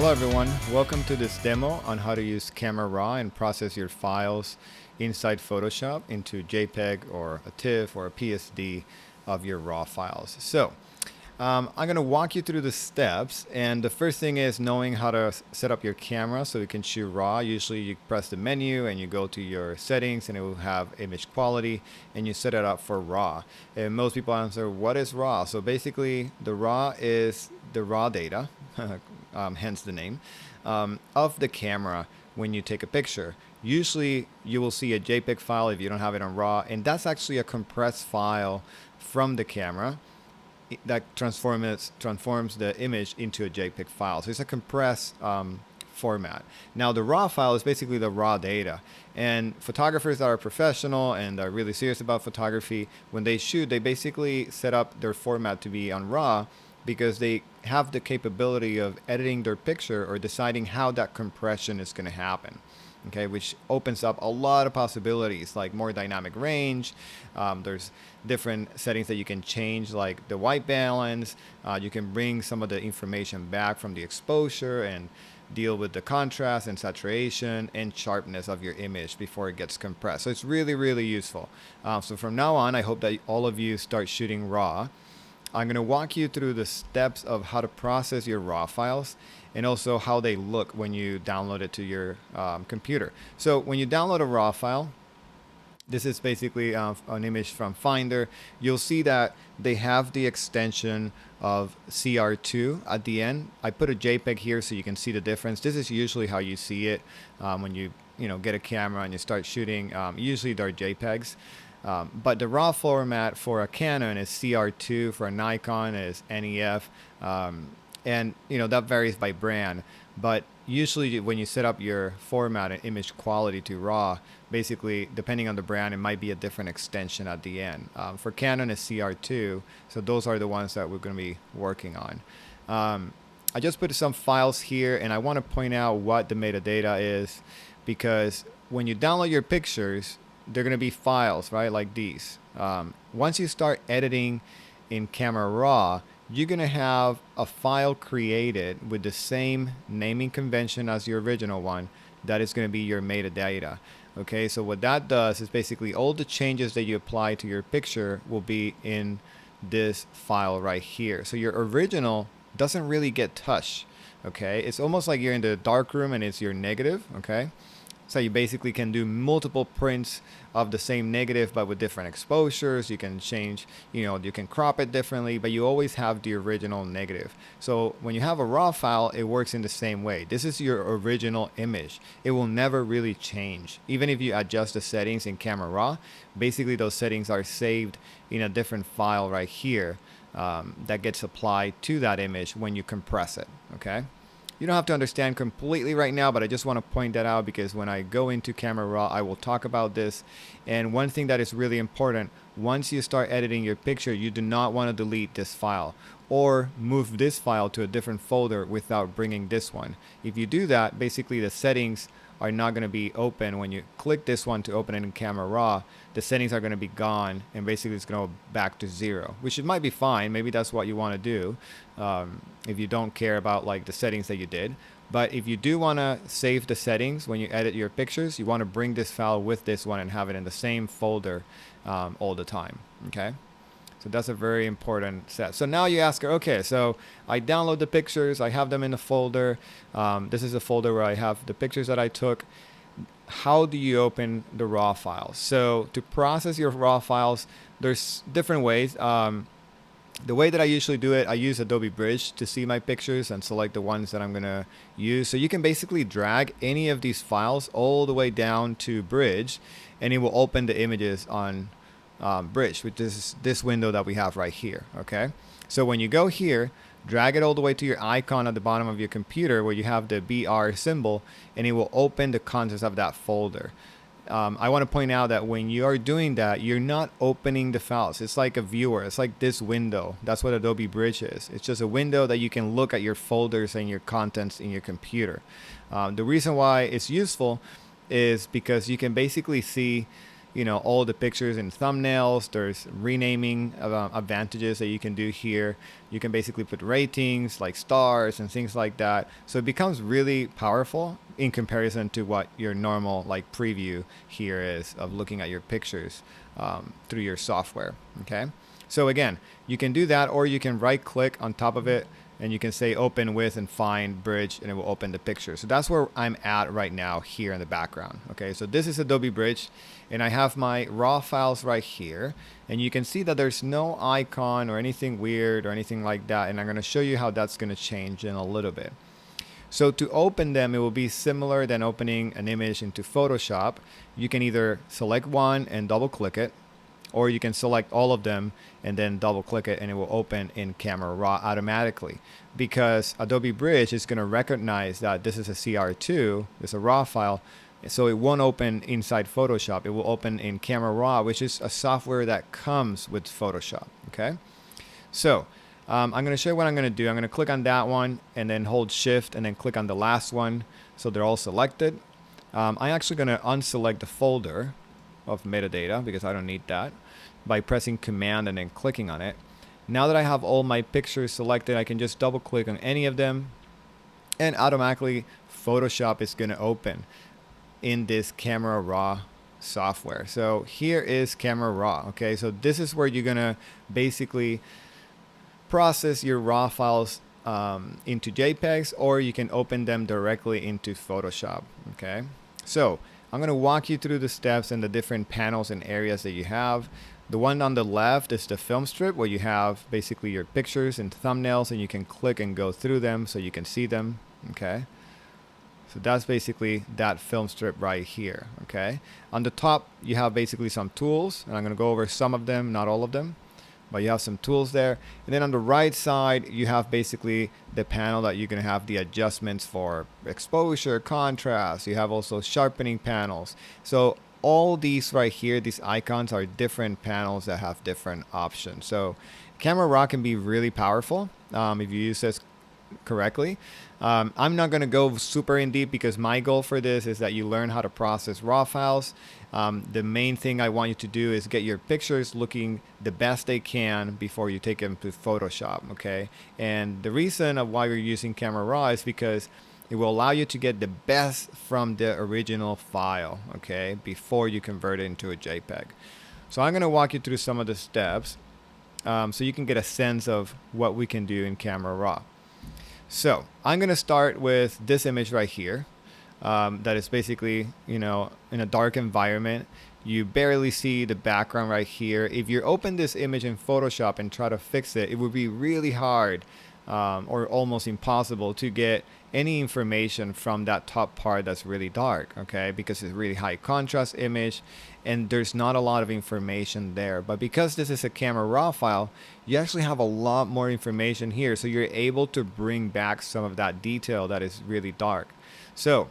Hello everyone, welcome to this demo on how to use Camera Raw and process your files inside Photoshop into JPEG or a TIFF or a PSD of your RAW files. So I'm going to walk you through the steps, and the first thing is knowing how to set up your camera so you can shoot RAW. Usually you press the menu and you go to your settings and it will have image quality and you set it up for RAW. And most people answer, what is RAW? So basically the RAW is the raw data, hence the name, of the camera when you take a picture. Usually you will see a JPEG file if you don't have it on RAW, and that's actually a compressed file from the camera that transforms the image into a JPEG file. So it's a compressed format. Now the RAW file is basically the raw data, and photographers that are professional and are really serious about photography, when they shoot, they basically set up their format to be on RAW because they have the capability of editing their picture or deciding how that compression is going to happen. Okay, which opens up a lot of possibilities, like more dynamic range. There's different settings that you can change, like the white balance. You can bring some of the information back from the exposure and deal with the contrast and saturation and sharpness of your image before it gets compressed. So it's really, really useful. So from now on, I hope that all of you start shooting RAW. I'm going to walk you through the steps of how to process your RAW files and also how they look when you download it to your computer. So when you download a RAW file, this is basically an image from Finder. You'll see that they have the extension of CR2 at the end. I put a JPEG here so you can see the difference. This is usually how you see it when you get a camera and you start shooting. Usually they're JPEGs. But the RAW format for a Canon is CR2, for a Nikon is NEF, and that varies by brand. But usually when you set up your format and image quality to RAW, basically depending on the brand, it might be a different extension at the end. For Canon is CR2, so those are the ones that we're going to be working on. I just put some files here, and I want to point out what the metadata is, because when you download your pictures, they're going to be files, right, like these. Once you start editing in Camera Raw, you're going to have a file created with the same naming convention as your original one. That is going to be your metadata. Okay, so what that does is basically all the changes that you apply to your picture will be in this file right here. So your original doesn't really get touched. Okay, it's almost like you're in the darkroom and it's your negative. Okay. So you basically can do multiple prints of the same negative, but with different exposures. You can change, you can crop it differently, but you always have the original negative. So when you have a RAW file, it works in the same way. This is your original image. It will never really change. Even if you adjust the settings in Camera Raw, basically those settings are saved in a different file right here that gets applied to that image when you compress it, okay? You don't have to understand completely right now, but I just want to point that out because when I go into Camera Raw, I will talk about this. And one thing that is really important, once you start editing your picture, you do not want to delete this file or move this file to a different folder without bringing this one. If you do that, basically the settings are not going to be open. When you click this one to open it in Camera Raw, the settings are going to be gone, and basically it's going to go back to 0, which it might be fine. Maybe that's what you want to do if you don't care about like the settings that you did. But if you do want to save the settings when you edit your pictures, you want to bring this file with this one and have it in the same folder all the time. Okay. So that's a very important step. So now you ask her, okay, so I download the pictures, I have them in a folder. This is a folder where I have the pictures that I took. How do you open the RAW files? So to process your RAW files, there's different ways. The way that I usually do it, I use Adobe Bridge to see my pictures and select the ones that I'm going to use. So you can basically drag any of these files all the way down to Bridge, and it will open the images on Bridge, which is this window that we have right here. Okay, so when you go here, drag it all the way to your icon at the bottom of your computer where you have the BR symbol, and it will open the contents of that folder. I want to point out that when you are doing that, you're not opening the files. It's like a viewer. It's like this window. That's what Adobe Bridge is. It's just a window that you can look at your folders and your contents in your computer. The reason why it's useful is because you can basically see all the pictures and thumbnails. There's renaming advantages that you can do here. You can basically put ratings like stars and things like that. So it becomes really powerful in comparison to what your normal like preview here is of looking at your pictures through your software. Okay. So again, you can do that, or you can right click on top of it and you can say open with and find bridge, and it will open the picture. So that's where I'm at right now here in the background. Okay, so this is Adobe Bridge, and I have my raw files right here, and you can see that there's no icon or anything weird or anything like that, and I'm going to show you how that's going to change in a little bit. So to open them, it will be similar than opening an image into Photoshop. You can either select one and double click it, or you can select all of them and then double click it, and it will open in Camera Raw automatically, because Adobe Bridge is going to recognize that this is a CR2, it's a raw file, so it won't open inside Photoshop. It will open in Camera Raw, which is a software that comes with Photoshop. Okay, so I'm going to show you what I'm going to do. I'm going to click on that one and then hold shift and then click on the last one, so they're all selected. I'm actually going to unselect the folder of metadata because I don't need that, by pressing command and then clicking on it. Now that I have all my pictures selected, I can just double click on any of them, and automatically Photoshop is going to open in this Camera Raw software. So here is Camera Raw. Okay, so this is where you're going to basically process your raw files into JPEGs, or you can open them directly into Photoshop. Okay, so I'm going to walk you through the steps and the different panels and areas that you have. The one on the left is the film strip, where you have basically your pictures and thumbnails, and you can click and go through them so you can see them. Okay, so that's basically that film strip right here. Okay, on the top you have basically some tools, and I'm going to go over some of them, not all of them, but you have some tools there. And then on the right side you have basically the panel that you're going to have the adjustments for exposure, contrast. You have also sharpening panels. So all these right here, these icons, are different panels that have different options. So Camera Raw can be really powerful if you use this correctly. I'm not going to go super in deep, because my goal for this is that you learn how to process raw files. The main thing I want you to do is get your pictures looking the best they can before you take them to Photoshop. Okay, and the reason of why we're using Camera Raw is because it will allow you to get the best from the original file, okay, before you convert it into a JPEG. So I'm going to walk you through some of the steps so you can get a sense of what we can do in Camera Raw. So I'm going to start with this image right here that is basically, in a dark environment. You barely see the background right here. If you open this image in Photoshop and try to fix it, it would be really hard or almost impossible to get any information from that top part that's really dark, okay, because it's a really high contrast image and there's not a lot of information there. But because this is a Camera Raw file, you actually have a lot more information here, so you're able to bring back some of that detail that is really dark. So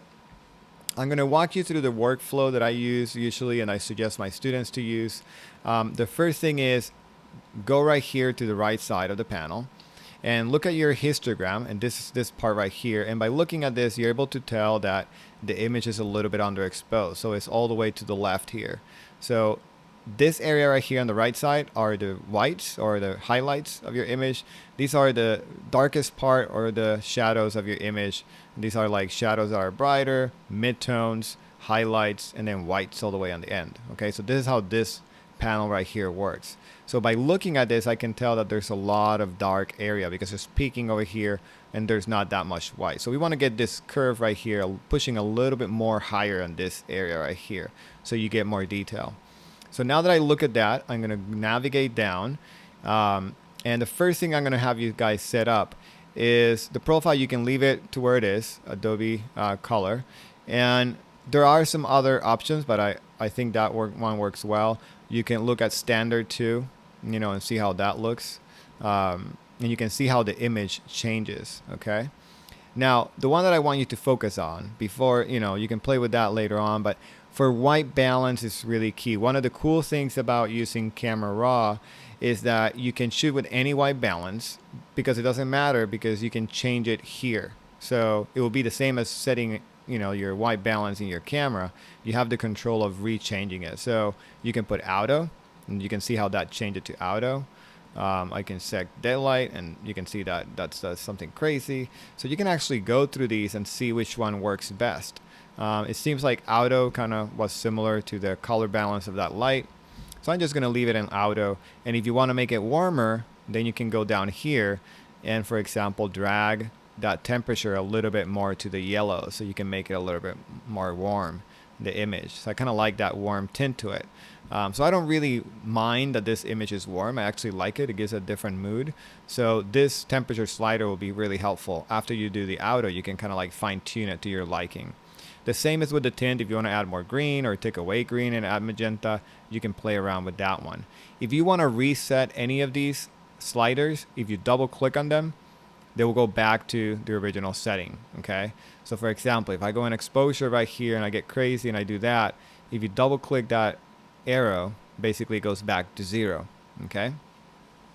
I'm going to walk you through the workflow that I use usually, and I suggest my students to use. The first thing is go right here to the right side of the panel and look at your histogram, and this part right here. And by looking at this, you're able to tell that the image is a little bit underexposed. So it's all the way to the left here. So this area right here on the right side are the whites or the highlights of your image. These are the darkest part or the shadows of your image. These are like shadows that are brighter, midtones, highlights, and then whites all the way on the end. Okay, so this is how this panel right here works. So by looking at this, I can tell that there's a lot of dark area because it's peaking over here and there's not that much white. So we want to get this curve right here pushing a little bit more higher on this area right here so you get more detail. So now that I look at that, I'm going to navigate down. And the first thing I'm going to have you guys set up is the profile. You can leave it to where it is, Adobe Color. And there are some other options, but I think that one works well. You can look at standard too, and see how that looks. And you can see how the image changes, okay? Now, the one that I want you to focus on before, you can play with that later on, but for white balance is really key. One of the cool things about using Camera Raw is that you can shoot with any white balance because it doesn't matter, because you can change it here. So it will be the same as setting your white balance in your camera, you have the control of rechanging it. So you can put auto, and you can see how that changed it to auto. I can set daylight, and you can see that that's something crazy. So you can actually go through these and see which one works best. It seems like auto kind of was similar to the color balance of that light. So I'm just going to leave it in auto. And if you want to make it warmer, then you can go down here and, for example, drag that temperature a little bit more to the yellow, so you can make it a little bit more warm, the image. So I kind of like that warm tint to it. So I don't really mind that this image is warm. I actually like it. It gives a different mood. So this temperature slider will be really helpful. After you do the auto, you can kind of like fine tune it to your liking. The same as with the tint. If you want to add more green or take away green and add magenta, you can play around with that one. If you want to reset any of these sliders, if you double click on them, they will go back to the original setting. Okay, so for example, if I go in exposure right here and I get crazy and I do that, if you double click that arrow, basically it goes back to 0. Okay,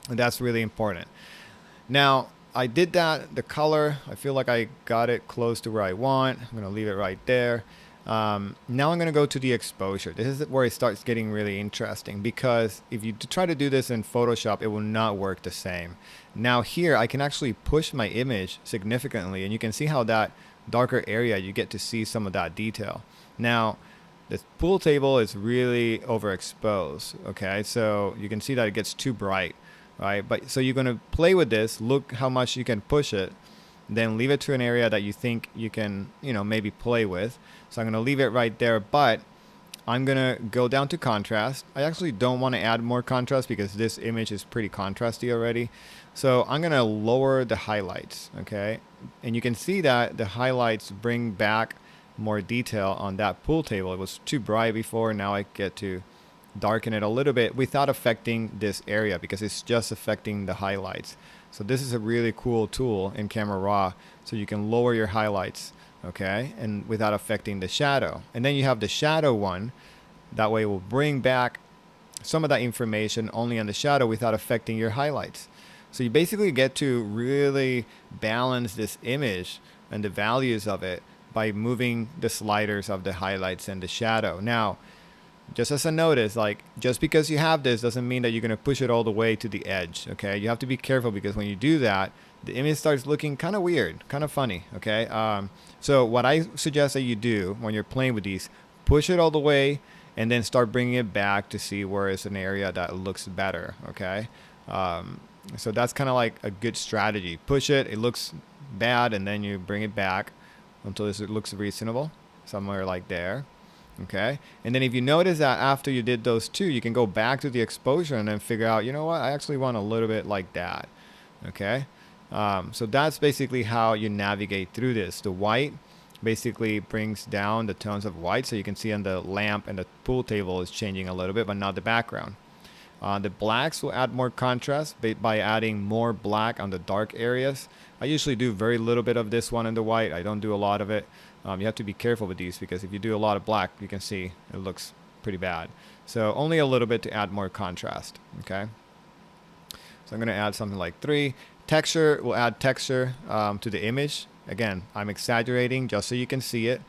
and that's really important. Now I did that. The color, I feel like I got it close to where I want. I'm going to leave it right there. Now I'm going to go to the exposure. This is where it starts getting really interesting, because if you try to do this in Photoshop, it will not work the same. Now here I can actually push my image significantly, and you can see how that darker area, you get to see some of that detail. Now the pool table is really overexposed. Okay, so you can see that it gets too bright, right? But so you're going to play with this, look how much you can push it, then leave it to an area that you think you can, maybe play with. So I'm going to leave it right there, but I'm going to go down to contrast. I actually don't want to add more contrast because this image is pretty contrasty already. So I'm going to lower the highlights, okay? And you can see that the highlights bring back more detail on that pool table. It was too bright before. Now I get to darken it a little bit without affecting this area, because it's just affecting the highlights. So this is a really cool tool in Camera Raw, so you can lower your highlights, okay, and without affecting the shadow. And then you have the shadow one. That way it will bring back some of that information only on the shadow without affecting your highlights. So you basically get to really balance this image and the values of it by moving the sliders of the highlights and the shadow. Now, just as a notice, like, just because you have this doesn't mean that you're going to push it all the way to the edge, okay? You have to be careful, because when you do that, the image starts looking kind of weird, kind of funny, okay? So what I suggest that you do when you're playing with these, push it all the way and then start bringing it back to see where is an area that looks better, okay? So that's kind of like a good strategy. Push it, it looks bad, and then you bring it back until it looks reasonable, somewhere like there. Okay, and then if you notice that after you did those two, you can go back to the exposure and then figure out, you know what, I actually want a little bit like that. Okay, so that's basically how you navigate through this. The white basically brings down the tones of white, so you can see on the lamp and the pool table is changing a little bit, but not the background. The blacks will add more contrast by adding more black on the dark areas. I usually do very little bit of this one in the white. I don't do a lot of it. You have to be careful with these, because if you do a lot of black, you can see it looks pretty bad. So only a little bit to add more contrast. Okay. So I'm going to add something like 3. Texture, will add texture to the image. Again, I'm exaggerating just so you can see it.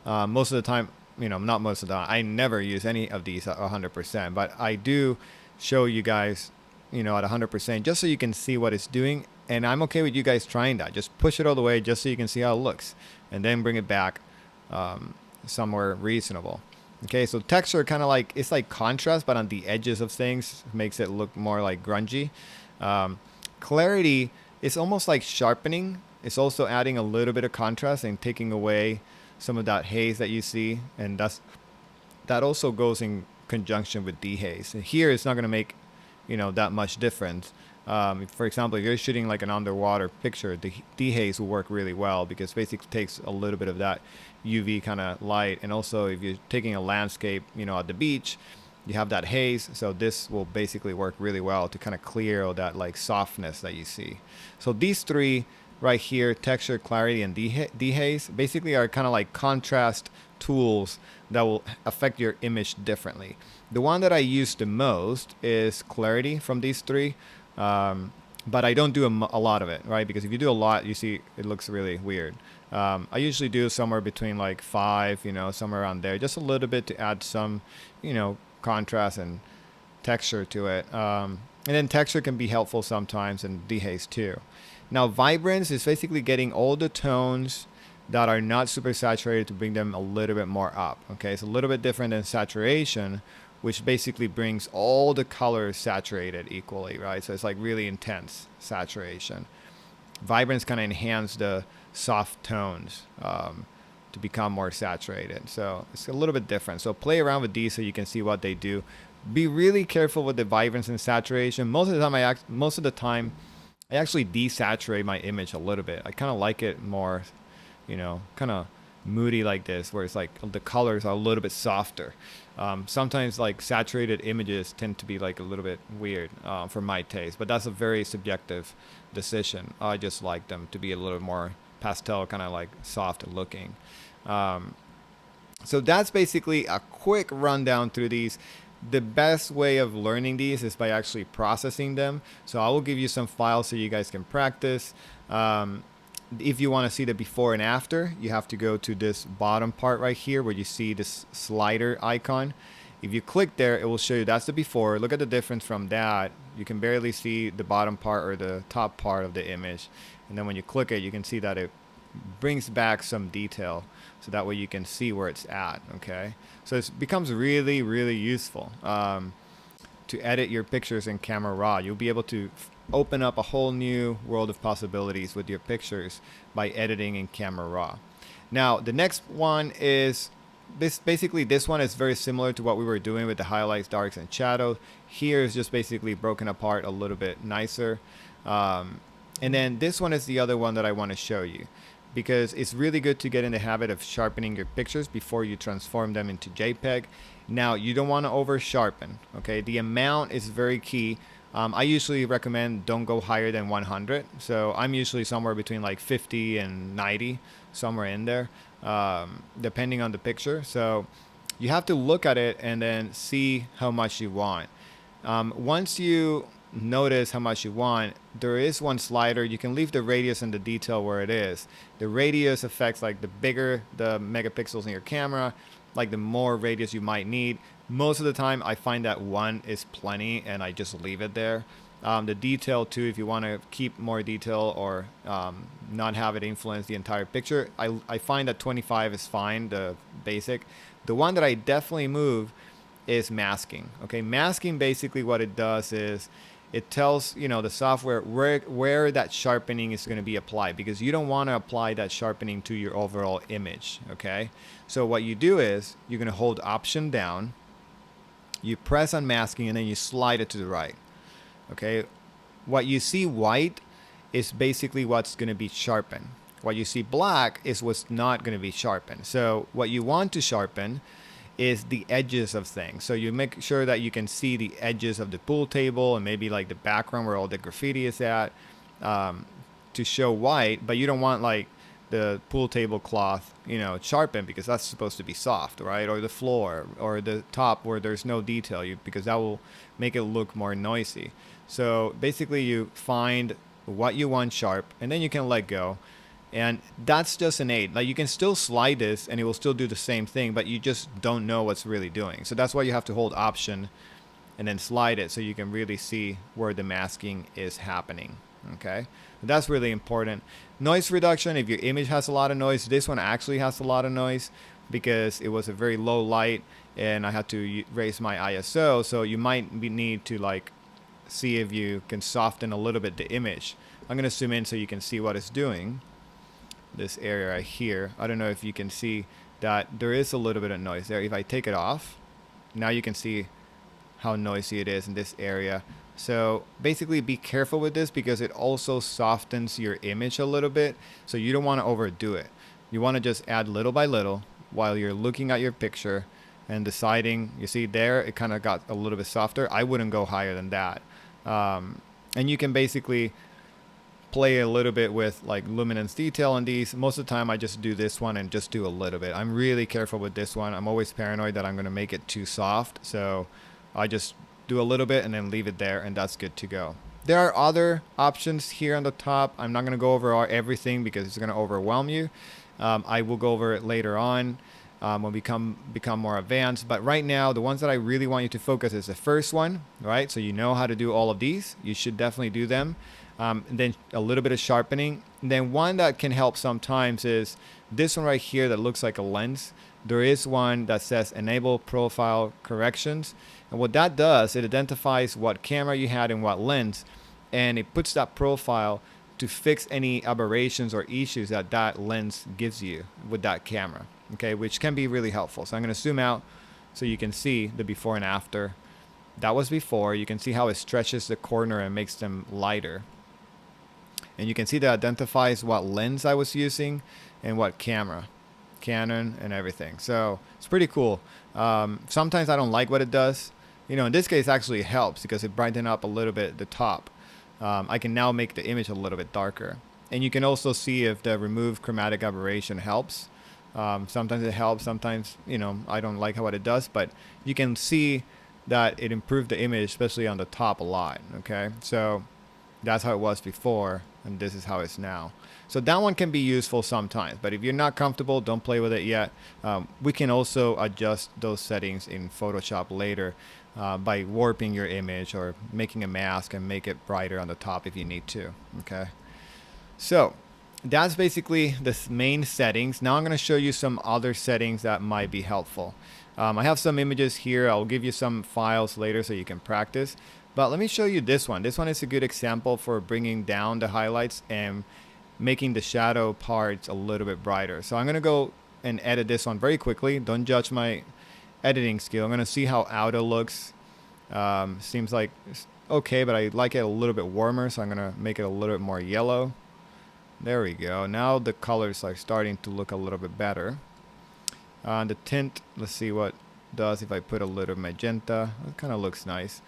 Most of the time, not most of the time, I never use any of these at 100%, but I do show you guys, at 100% just so you can see what it's doing. And I'm okay with you guys trying that. Just push it all the way just so you can see how it looks, and then bring it back somewhere reasonable. Okay, so texture kind of like, it's like contrast, but on the edges of things, makes it look more like grungy. Clarity is almost like sharpening. It's also adding a little bit of contrast and taking away some of that haze that you see, and that also goes in conjunction with dehaze. And here it's not going to make that much difference. For example, if you're shooting like an underwater picture, the dehaze will work really well, because basically it takes a little bit of that UV kind of light. And also if you're taking a landscape, at the beach, you have that haze. So this will basically work really well to kind of clear all that like softness that you see. So these 3 right here, texture, clarity, and dehaze, basically are kind of like contrast tools that will affect your image differently. The one that I use the most is clarity from these 3. But I don't do a lot of it, right? Because if you do a lot, you see it looks really weird. I usually do somewhere between like 5, somewhere around there, just a little bit to add some, contrast and texture to it. And then texture can be helpful sometimes, and dehaze too. Now, vibrance is basically getting all the tones that are not super saturated to bring them a little bit more up. Okay, it's a little bit different than saturation, which basically brings all the colors saturated equally, right? So it's like really intense saturation. Vibrance kind of enhance the soft tones to become more saturated. So it's a little bit different. So play around with these so you can see what they do. Be really careful with the vibrance and saturation. Most of the time, I actually desaturate my image a little bit. I kind of like it more, kind of moody like this, where it's like the colors are a little bit softer. Sometimes like saturated images tend to be like a little bit weird for my taste, but that's a very subjective decision. I just like them to be a little more pastel, kind of like soft looking. So that's basically a quick rundown through these. The best way of learning these is by actually processing them. So I will give you some files so you guys can practice. If you want to see the before and after, you have to go to this bottom part right here where you see this slider icon. If you click there, it will show you that's the before. Look at the difference from that. You can barely see the bottom part or the top part of the image. And then when you click it, you can see that it brings back some detail, so that way you can see where it's at. Okay, so it becomes really, really useful to edit your pictures in Camera Raw. You'll be able to open up a whole new world of possibilities with your pictures by editing in Camera Raw. Now, the next one is this. Basically, this one is very similar to what we were doing with the highlights, darks, and shadows. Here is just basically broken apart a little bit nicer. And then this one is the other one that I want to show you, because it's really good to get in the habit of sharpening your pictures before you transform them into JPEG. Now, you don't want to over sharpen, okay? The amount is very key. I usually recommend don't go higher than 100. So I'm usually somewhere between like 50 and 90, somewhere in there, depending on the picture. So you have to look at it and then see how much you want. Once you notice how much you want, there is one slider. You can leave the radius and the detail where it is. The radius affects like the bigger the megapixels in your camera, like the more radius you might need. Most of the time I find that 1 is plenty and I just leave it there. The detail too, if you want to keep more detail or not have it influence the entire picture, I find that 25 is fine, the basic. The one that I definitely move is masking. Okay, masking, basically what it does is it tells the software where that sharpening is going to be applied, because you don't want to apply that sharpening to your overall image. Okay, so what you do is you're going to hold Option down, you press on masking, and then you slide it to the right. Okay, what you see white is basically what's going to be sharpened. What you see black is what's not going to be sharpened. So what you want to sharpen is the edges of things. So you make sure that you can see the edges of the pool table and maybe like the background where all the graffiti is at, to show white, but you don't want like the pool table cloth, sharpened, because that's supposed to be soft, right? Or the floor or the top where there's no detail, because that will make it look more noisy. So basically you find what you want sharp and then you can let go. And that's just an aid. Like you can still slide this and it will still do the same thing, but you just don't know what's really doing. So that's why you have to hold Option and then slide it so you can really see where the masking is happening. Okay, that's really important. Noise reduction, if your image has a lot of noise, this one actually has a lot of noise because it was a very low light and I had to raise my ISO. So you might need to like see if you can soften a little bit the image. I'm going to zoom in so you can see what it's doing. This area right here, I don't know if you can see that there is a little bit of noise there. If I take it off, now you can see how noisy it is in this area. So basically be careful with this because it also softens your image a little bit. So you don't want to overdo it. You want to just add little by little while you're looking at your picture and deciding. You see there, it kind of got a little bit softer. I wouldn't go higher than that. And you can basically play a little bit with like luminance detail on these. Most of the time I just do this one and just do a little bit. I'm really careful with this one. I'm always paranoid that I'm going to make it too soft. So I just do a little bit and then leave it there and that's good to go. There are other options here on the top. I'm not going to go over everything because it's going to overwhelm you. I will go over it later on when we become more advanced. But right now, the ones that I really want you to focus is the first one, right? So you know how to do all of these. You should definitely do them. And then a little bit of sharpening. And then one that can help sometimes is this one right here that looks like a lens. There is one that says enable profile corrections. And what that does, it identifies what camera you had and what lens, and it puts that profile to fix any aberrations or issues that that lens gives you with that camera, okay, which can be really helpful. So I'm going to zoom out so you can see the before and after. That was before. You can see how it stretches the corner and makes them lighter. And you can see that identifies what lens I was using and what camera, Canon and everything. So it's pretty cool. Sometimes I don't like what it does. You know, in this case, actually it helps because it brightened up a little bit the top. I can now make the image a little bit darker. And you can also see if the remove chromatic aberration helps. Sometimes it helps. Sometimes, you know, I don't like what it does. But you can see that it improved the image, especially on the top a lot. Okay, so that's how it was before, and this is how it's now. So that one can be useful sometimes, but if you're not comfortable, don't play with it yet. We can also adjust those settings in Photoshop later by warping your image or making a mask and make it brighter on the top if you need to. Okay, so that's basically the main settings. Now I'm going to show you some other settings that might be helpful. I have some images here. I'll give you some files later so you can practice. But let me show you this one. This one is a good example for bringing down the highlights and making the shadow parts a little bit brighter. So I'm going to go and edit this one very quickly. Don't judge my editing skill. I'm going to see how outer looks. Seems like it's okay, but I like it a little bit warmer, so I'm going to make it a little bit more yellow. There we go. Now the colors are starting to look a little bit better. The tint, let's see what it does if I put a little magenta. It kind of looks nice.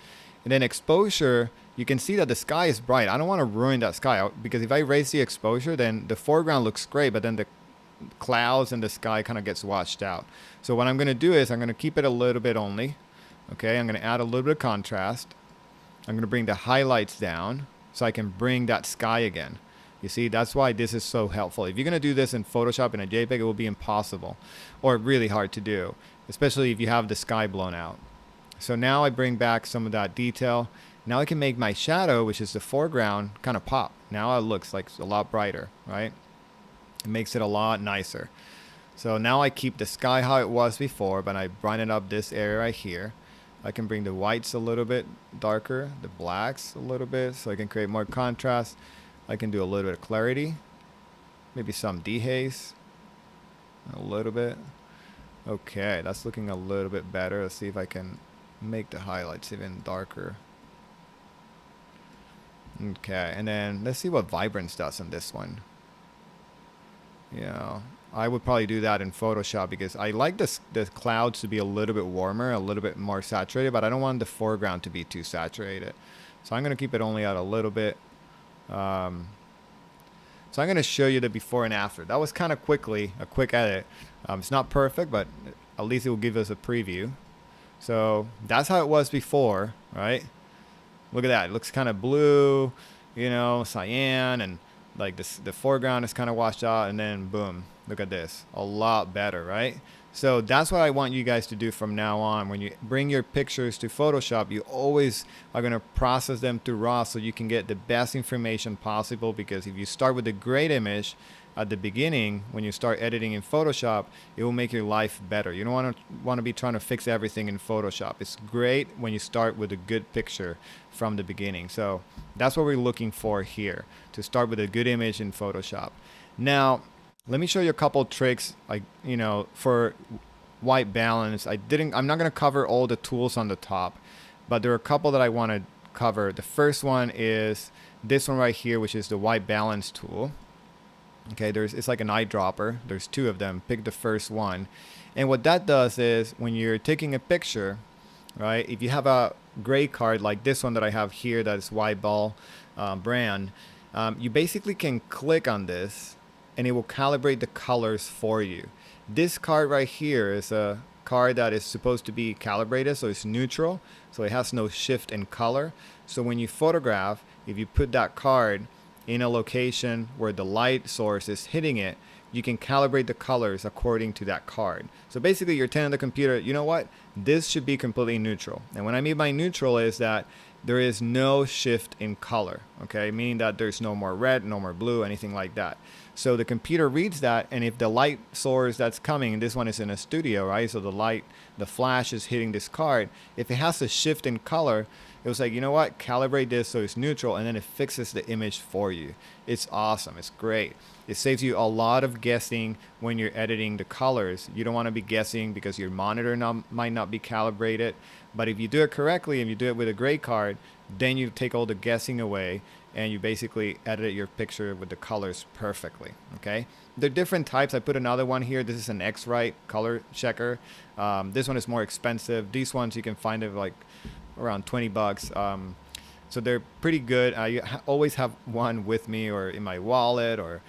And then exposure, you can see that the sky is bright. I don't want to ruin that sky because if I raise the exposure, then the foreground looks great, but then the clouds and the sky kind of gets washed out. So what I'm going to do is I'm going to keep it a little bit only. Okay, I'm going to add a little bit of contrast. I'm going to bring the highlights down so I can bring that sky again. You see, that's why this is so helpful. If you're going to do this in Photoshop in a JPEG, it will be impossible or really hard to do, especially if you have the sky blown out. So now I bring back some of that detail. Now I can make my shadow, which is the foreground, kind of pop. Now it looks like a lot brighter, right? It makes it a lot nicer. So now I keep the sky how it was before, but I brighten up this area right here. I can bring the whites a little bit darker, the blacks a little bit, so I can create more contrast. I can do a little bit of clarity, maybe some dehaze, a little bit. Okay, that's looking a little bit better. Let's see if I can make the highlights even darker. Okay, and then let's see what vibrance does on this one. You know, I would probably do that in Photoshop because I like the clouds to be a little bit warmer, a little bit more saturated, but I don't want the foreground to be too saturated. So I'm going to keep it only at a little bit. So I'm going to show you the before and after. That was kind of a quick edit. It's not perfect, but at least it will give us a preview. So that's how it was before, right? Look at that. It looks kind of blue, you know, cyan, and like the foreground is kind of washed out, and then boom, look at this. A lot better, right? So that's what I want you guys to do from now on. When you bring your pictures to Photoshop, you always are going to process them to RAW so you can get the best information possible, because if you start with a great image at the beginning, when you start editing in Photoshop, it will make your life better. You don't want to be trying to fix everything in Photoshop. It's great when you start with a good picture from the beginning. So that's what we're looking for here, to start with a good image in Photoshop. Now, let me show you a couple tricks, like, you know, for white balance. I'm not going to cover all the tools on the top, but there are a couple that I want to cover. The first one is this one right here, which is the white balance tool. Okay, it's like an eyedropper. There's two of them. Pick the first one. And what that does is when you're taking a picture, right, if you have a gray card like this one that I have here, that is white ball brand, you basically can click on this and it will calibrate the colors for you. This card right here is a card that is supposed to be calibrated, so it's neutral, so it has no shift in color. So when you photograph, if you put that card in a location where the light source is hitting it, you can calibrate the colors according to that card. So basically you're telling the computer, you know what, this should be completely neutral. And what I mean by neutral is that there is no shift in color, okay? Meaning that there's no more red, no more blue, anything like that. So the computer reads that, and if the light source that's coming, and this one is in a studio, right? So the light, the flash is hitting this card. If it has a shift in color, it was like, you know what, calibrate this so it's neutral, and then it fixes the image for you. It's awesome. It's great. It saves you a lot of guessing when you're editing the colors. You don't want to be guessing because your monitor might not be calibrated. But if you do it correctly and you do it with a gray card, then you take all the guessing away and you basically edit your picture with the colors perfectly. Okay. There are different types. I put another one here. This is an X-Rite color checker. This one is more expensive. These ones you can find it like around 20 bucks. So they're pretty good. I always have one with me or in my wallet, or,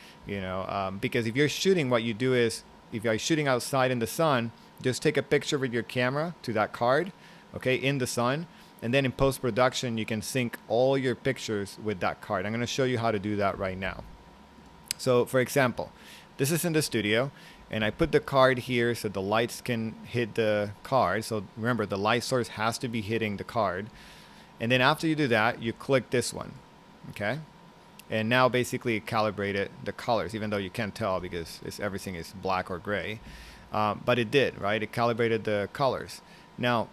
because if you're shooting, what you do is, if you're shooting outside in the sun, just take a picture with your camera to that card, okay, in the sun. And then in post-production, you can sync all your pictures with that card. I'm going to show you how to do that right now. So for example, this is in the studio, and I put the card here so the lights can hit the card. So remember, the light source has to be hitting the card. And then after you do that, you click this one, okay? And now basically it calibrated the colors, even though you can't tell because everything is black or gray. But it did, right? It calibrated the colors. Now,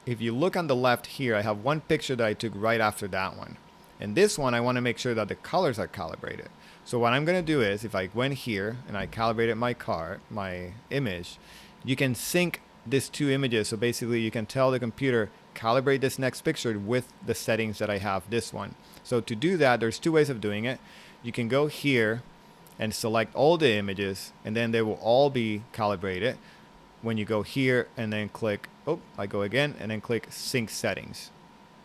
if you look on the left here, I have one picture that I took right after that one. And this one, I want to make sure that the colors are calibrated. So what I'm going to do is, if I went here and I calibrated my image, you can sync these two images. So basically you can tell the computer, calibrate this next picture with the settings that I have this one. So to do that, there's two ways of doing it. You can go here and select all the images, and then they will all be calibrated. When you go here and then click, I go again, and then click sync settings,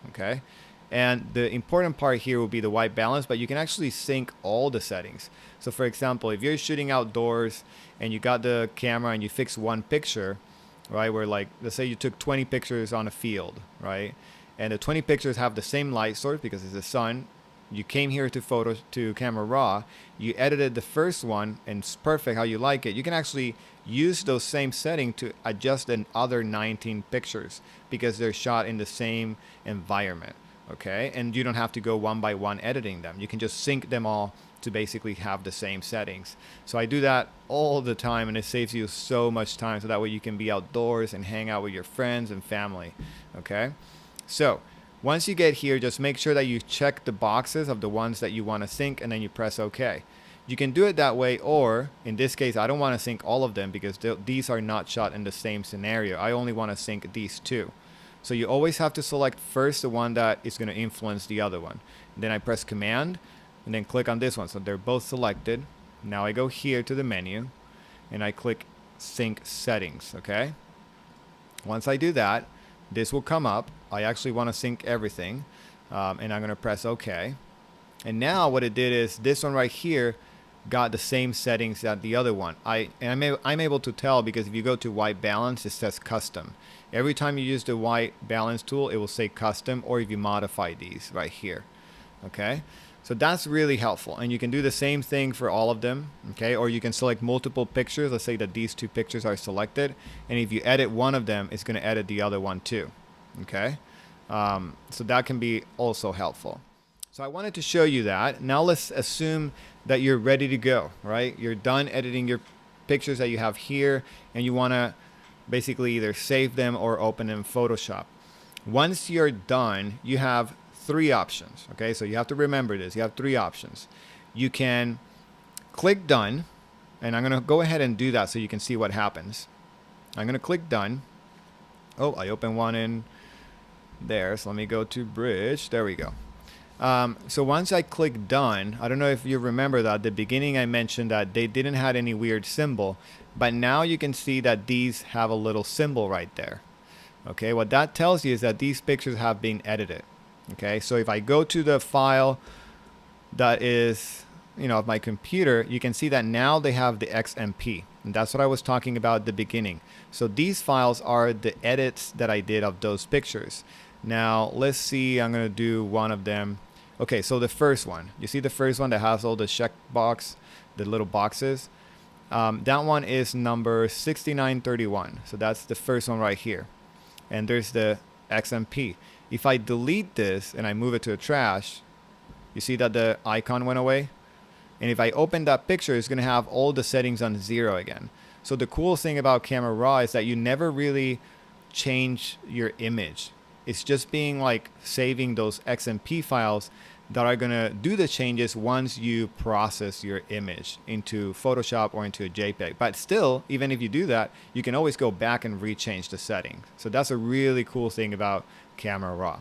okay? And the important part here will be the white balance, but you can actually sync all the settings. So for example, if you're shooting outdoors and you got the camera and you fix one picture, right, where like, let's say you took 20 pictures on a field, right, and the 20 pictures have the same light source because it's the sun. You came here to Camera Raw, you edited the first one and it's perfect how you like it. You can actually use those same settings to adjust the other 19 pictures because they're shot in the same environment, okay? And you don't have to go one by one editing them. You can just sync them all to basically have the same settings. So I do that all the time, and it saves you so much time, so that way you can be outdoors and hang out with your friends and family, okay? So once you get here, just make sure that you check the boxes of the ones that you want to sync, and then you press OK. You can do it that way, or in this case, I don't want to sync all of them because these are not shot in the same scenario. I only want to sync these two. So you always have to select first the one that is going to influence the other one. And then I press Command and then click on this one. So they're both selected. Now I go here to the menu and I click Sync Settings, okay? Once I do that, this will come up. I actually want to sync everything, and I'm going to press OK. And now what it did is this one right here got the same settings that the other one. I'm able to tell because if you go to white balance, it says custom. Every time you use the white balance tool, it will say custom, or if you modify these right here. Okay, so that's really helpful, and you can do the same thing for all of them. Okay, or you can select multiple pictures. Let's say that these two pictures are selected, and if you edit one of them, it's going to edit the other one too. Okay, so that can be also helpful. So I wanted to show you that. Now let's assume that you're ready to go, right? You're done editing your pictures that you have here, and you want to basically either save them or open them in Photoshop. Once you're done, you have three options, okay? So you have to remember this. You have three options. You can click Done, and I'm going to go ahead and do that so you can see what happens. I'm going to click Done. Oh, I opened one in there, so let me go to Bridge. There we go. So once I click Done, I don't know if you remember that at the beginning I mentioned that they didn't have any weird symbol, but now you can see that these have a little symbol right there. Okay, what that tells you is that these pictures have been edited. Okay, so if I go to the file that is, of my computer, you can see that now they have the XMP, and that's what I was talking about at the beginning. So these files are the edits that I did of those pictures. Now let's see, I'm going to do one of them. Okay, so the first one, you see the first one that has all the check box, the little boxes. That one is number 6931. So that's the first one right here. And there's the XMP. If I delete this and I move it to the trash, you see that the icon went away? And if I open that picture, it's going to have all the settings on 0 again. So the cool thing about Camera Raw is that you never really change your image. It's just being like saving those XMP files that are going to do the changes once you process your image into Photoshop or into a JPEG. But still, even if you do that, you can always go back and rechange the settings. So that's a really cool thing about Camera Raw.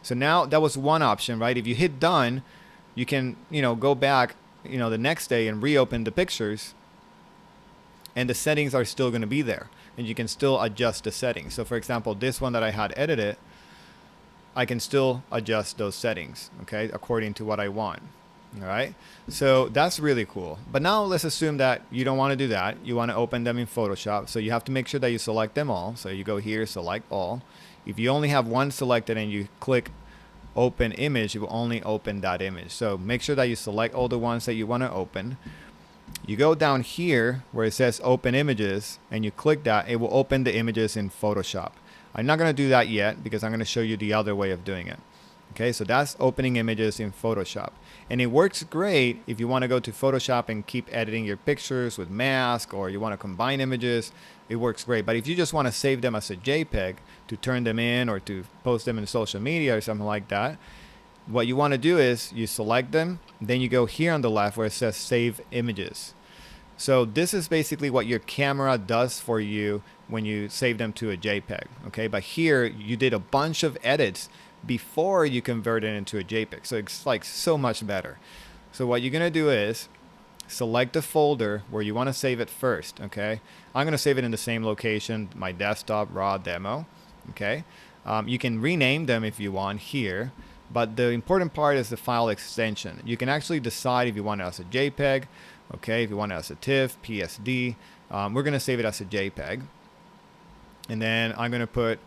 So now that was one option, right? If you hit done, you can, go back, the next day and reopen the pictures, and the settings are still going to be there, and you can still adjust the settings. So for example, this one that I had edited, I can still adjust those settings, okay, according to what I want. All right, so that's really cool. But now let's assume that you don't want to do that. You want to open them in Photoshop. So you have to make sure that you select them all. So you go here, select all. If you only have one selected and you click open image, it will only open that image. So make sure that you select all the ones that you want to open. You go down here where it says open images and you click that, it will open the images in Photoshop. I'm not going to do that yet because I'm going to show you the other way of doing it. Okay, so that's opening images in Photoshop. And it works great if you want to go to Photoshop and keep editing your pictures with mask, or you want to combine images. It works great. But if you just want to save them as a JPEG to turn them in or to post them in social media or something like that, what you want to do is you select them, then you go here on the left where it says save images. So this is basically what your camera does for you when you save them to a JPEG. Okay, but here you did a bunch of edits before you convert it into a JPEG. So it's like so much better. So what you're going to do is select the folder where you want to save it first. Okay, I'm going to save it in the same location, my desktop raw demo. Okay, you can rename them if you want here, but the important part is the file extension. You can actually decide if you want it as a JPEG, okay, if you want it as a TIFF, PSD. We're going to save it as a JPEG. And then I'm going to put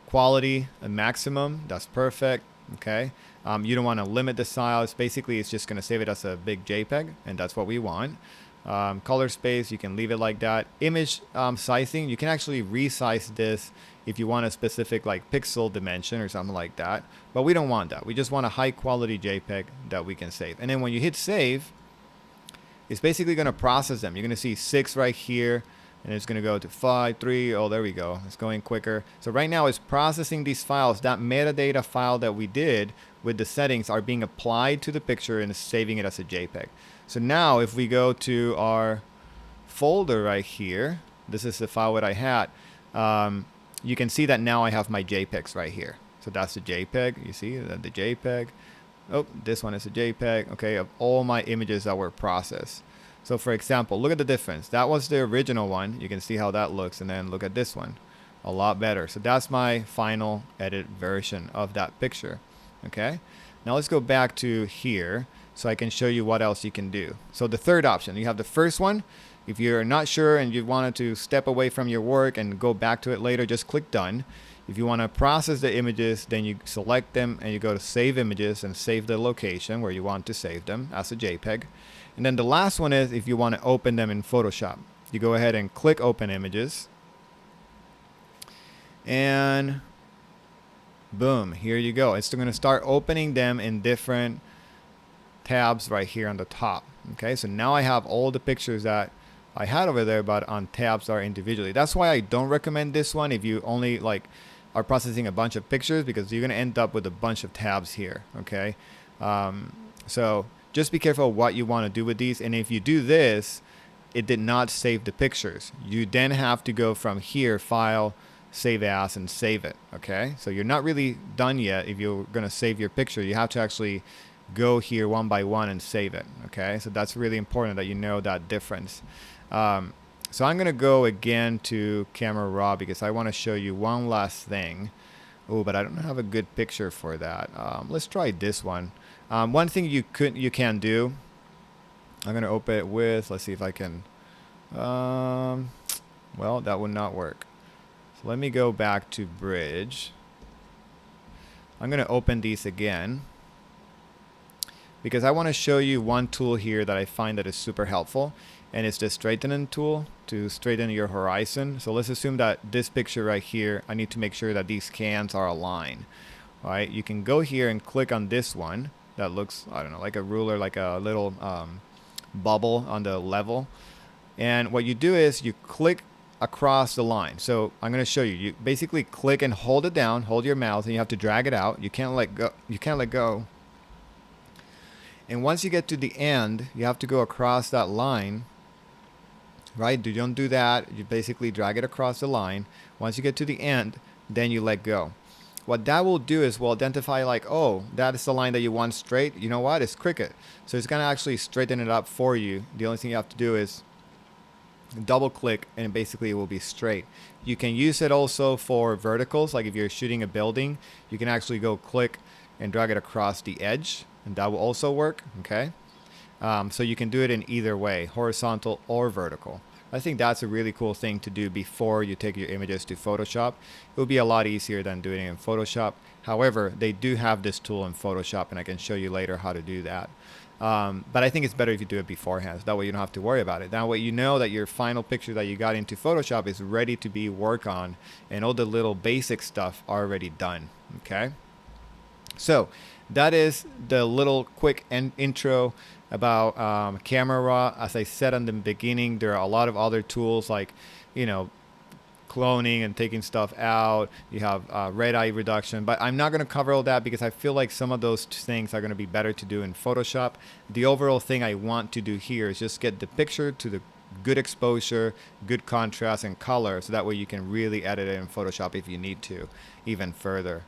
quality and maximum. That's perfect. Okay. You don't want to limit the size. Basically, it's just going to save it as a big JPEG, and that's what we want. Color space, you can leave it like that. Image sizing, you can actually resize this if you want a specific like pixel dimension or something like that. But we don't want that. We just want a high quality JPEG that we can save. And then when you hit save, it's basically going to process them. You're going to see 6 right here, and it's going to go to 5, 3. Oh, there we go. It's going quicker. So right now it's processing these files. That metadata file that we did with the settings are being applied to the picture and saving it as a JPEG. So now if we go to our folder right here, this is the file that I had. You can see that now I have my JPEGs right here. So that's the JPEG. You see the JPEG. Oh, this one is a JPEG, okay, of all my images that were processed. So for example, look at the difference. That was the original one. You can see how that looks, and then look at this one. A lot better. So that's my final edit version of that picture. Okay, now let's go back to here so I can show you what else you can do. So the third option, you have the first one. If you're not sure and you wanted to step away from your work and go back to it later, just click done. If you want to process the images, then you select them and you go to save images and save the location where you want to save them as a JPEG. And then the last one is if you want to open them in Photoshop. You go ahead and click open images. And boom, here you go. It's going to start opening them in different tabs right here on the top. Okay, so now I have all the pictures that I had over there, but on tabs are individually. That's why I don't recommend this one if you only like are processing a bunch of pictures, because you're going to end up with a bunch of tabs here. Okay, so just be careful what you want to do with these. And if you do this, it did not save the pictures. You then have to go from here, file, save as, and save it. Okay, so you're not really done yet. If you're going to save your picture, you have to actually go here one by one and save it. Okay, so that's really important that you know that difference. So I'm going to go again to Camera Raw because I want to show you one last thing. Oh, but I don't have a good picture for that. Let's try this one. One thing you can do, I'm going to open it with, let's see if I can, well, that would not work. So let me go back to Bridge. I'm going to open these again. because I want to show you one tool here that I find that is super helpful, and it's the straightening tool to straighten your horizon. So let's assume that this picture right here, I need to make sure that these cans are aligned. All right, you can go here and click on this one that looks, I don't know, like a ruler, like a little bubble on the level. And what you do is you click across the line. So I'm going to show you. You basically click and hold it down, hold your mouse, and you have to drag it out. You can't let go. You can't let go. And once you get to the end, you have to go across that line. Right? You don't do that. You basically drag it across the line. Once you get to the end, then you let go. What that will do is will identify like, oh, that is the line that you want straight. You know what? It's Cricut. So it's going to actually straighten it up for you. The only thing you have to do is double click and basically it will be straight. You can use it also for verticals, like if you're shooting a building, you can actually go click and drag it across the edge, and that will also work. Okay, so you can do it in either way, horizontal or vertical. I think that's a really cool thing to do before you take your images to Photoshop. It will be a lot easier than doing it in Photoshop. However, they do have this tool in Photoshop, and I can show you later how to do that. But I think it's better if you do it beforehand. That way you don't have to worry about it. That way you know that your final picture that you got into Photoshop is ready to be worked on, and all the little basic stuff already done. Okay. So that is the little quick intro about Camera Raw. As I said in the beginning, there are a lot of other tools like, you know, cloning and taking stuff out. You have red eye reduction, but I'm not going to cover all that because I feel like some of those things are going to be better to do in Photoshop. The overall thing I want to do here is just get the picture to the good exposure, good contrast and color, so that way you can really edit it in Photoshop if you need to even further.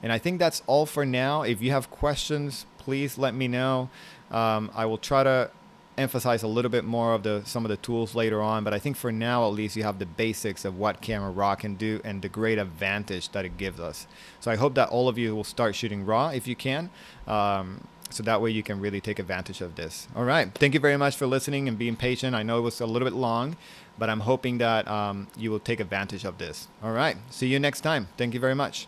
And I think that's all for now. If you have questions, please let me know. I will try to emphasize a little bit more of some of the tools later on, but I think for now at least you have the basics of what Camera Raw can do and the great advantage that it gives us. So I hope that all of you will start shooting RAW if you can, so that way you can really take advantage of this. All right, thank you very much for listening and being patient. I know it was a little bit long, but I'm hoping that you will take advantage of this. All right, see you next time. Thank you very much.